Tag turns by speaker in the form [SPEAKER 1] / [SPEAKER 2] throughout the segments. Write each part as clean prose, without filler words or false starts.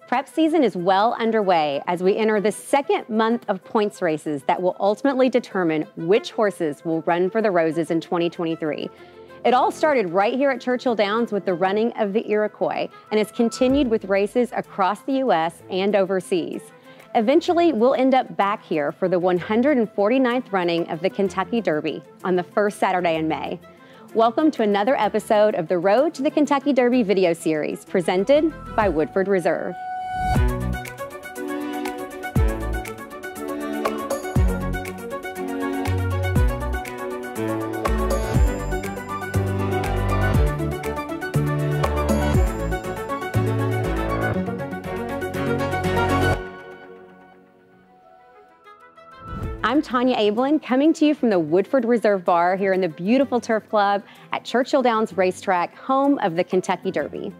[SPEAKER 1] Prep season is well underway as we enter the second month of points races that will ultimately determine which horses will run for the Roses in 2023. It all started right here at Churchill Downs with the running of the Iroquois and has continued with races across the U.S. and overseas. Eventually, we'll end up back here for the 149th running of the Kentucky Derby on the first Saturday in May. Welcome to another episode of the Road to the Kentucky Derby video series presented by Woodford Reserve. I'm Tanya Abelin, coming to you from the Woodford Reserve Bar here in the beautiful Turf Club at Churchill Downs Racetrack, home of the Kentucky Derby.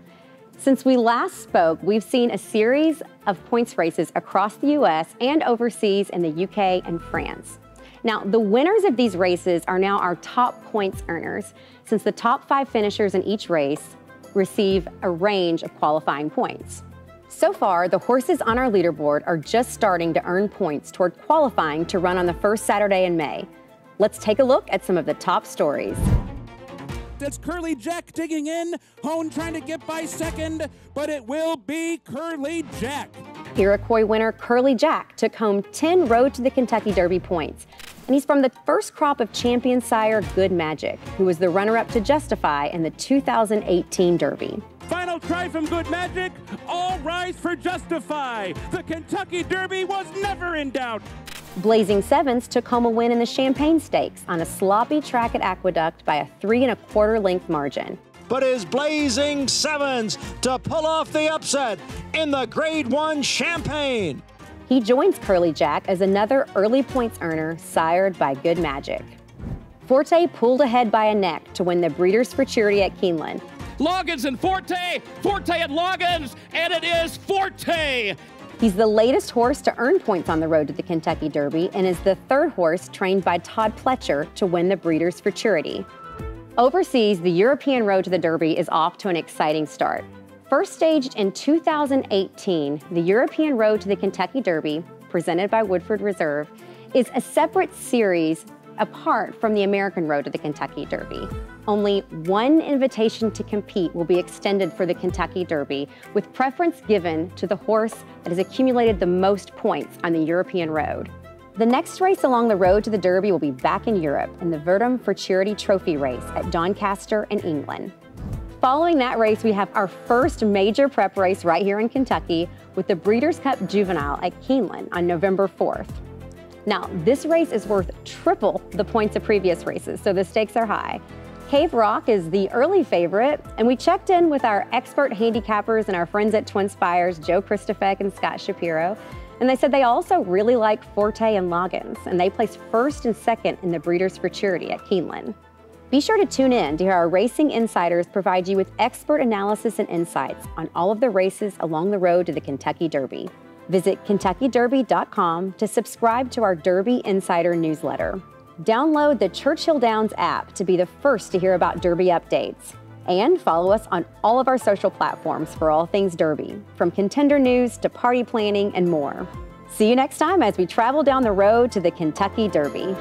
[SPEAKER 1] Since we last spoke, we've seen a series of points races across the U.S. and overseas in the U.K. and France. Now, the winners of these races are now our top points earners, since the top 5 finishers in each race receive a range of qualifying points. So far, the horses on our leaderboard are just starting to earn points toward qualifying to run on the first Saturday in May. Let's take a look at some of the top stories.
[SPEAKER 2] It's Curly Jack digging in, Hone trying to get by second, but it will be Curly Jack.
[SPEAKER 1] Iroquois winner Curly Jack took home 10 Road to the Kentucky Derby points, and he's from the first crop of champion sire Good Magic, who was the runner-up to Justify in the 2018 Derby.
[SPEAKER 2] Final try from Good Magic, all rise for Justify. The Kentucky Derby was never in doubt.
[SPEAKER 1] Blazing Sevens took home a win in the Champagne Stakes on a sloppy track at Aqueduct by a 3 1/4 length margin.
[SPEAKER 3] But is Blazing Sevens to pull off the upset in the Grade 1 Champagne?
[SPEAKER 1] He joins Curly Jack as another early points earner sired by Good Magic. Forte pulled ahead by a neck to win the Breeders' Futurity at Keeneland.
[SPEAKER 4] Loggins and Forte, Forte and Loggins, and it is Forte!
[SPEAKER 1] He's the latest horse to earn points on the Road to the Kentucky Derby and is the third horse trained by Todd Pletcher to win the Breeders' Futurity. Overseas, the European Road to the Derby is off to an exciting start. First staged in 2018, the European Road to the Kentucky Derby, presented by Woodford Reserve, is a separate series apart from the American Road to the Kentucky Derby. Only one invitation to compete will be extended for the Kentucky Derby, with preference given to the horse that has accumulated the most points on the European Road. The next race along the Road to the Derby will be back in Europe in the Verdum Futurity Trophy race at Doncaster in England. Following that race, we have our first major prep race right here in Kentucky with the Breeders Cup Juvenile at Keeneland on November 4th. Now, this race is worth triple the points of previous races, so the stakes are high. Cave Rock is the early favorite, and we checked in with our expert handicappers and our friends at Twin Spires, Joe Christofek and Scott Shapiro, and they said they also really like Forte and Loggins, and they placed first and second in the Breeders' Futurity at Keeneland. Be sure to tune in to hear our racing insiders provide you with expert analysis and insights on all of the races along the road to the Kentucky Derby. Visit KentuckyDerby.com to subscribe to our Derby Insider newsletter. Download the Churchill Downs app to be the first to hear about Derby updates. And follow us on all of our social platforms for all things Derby, from contender news to party planning and more. See you next time as we travel down the road to the Kentucky Derby.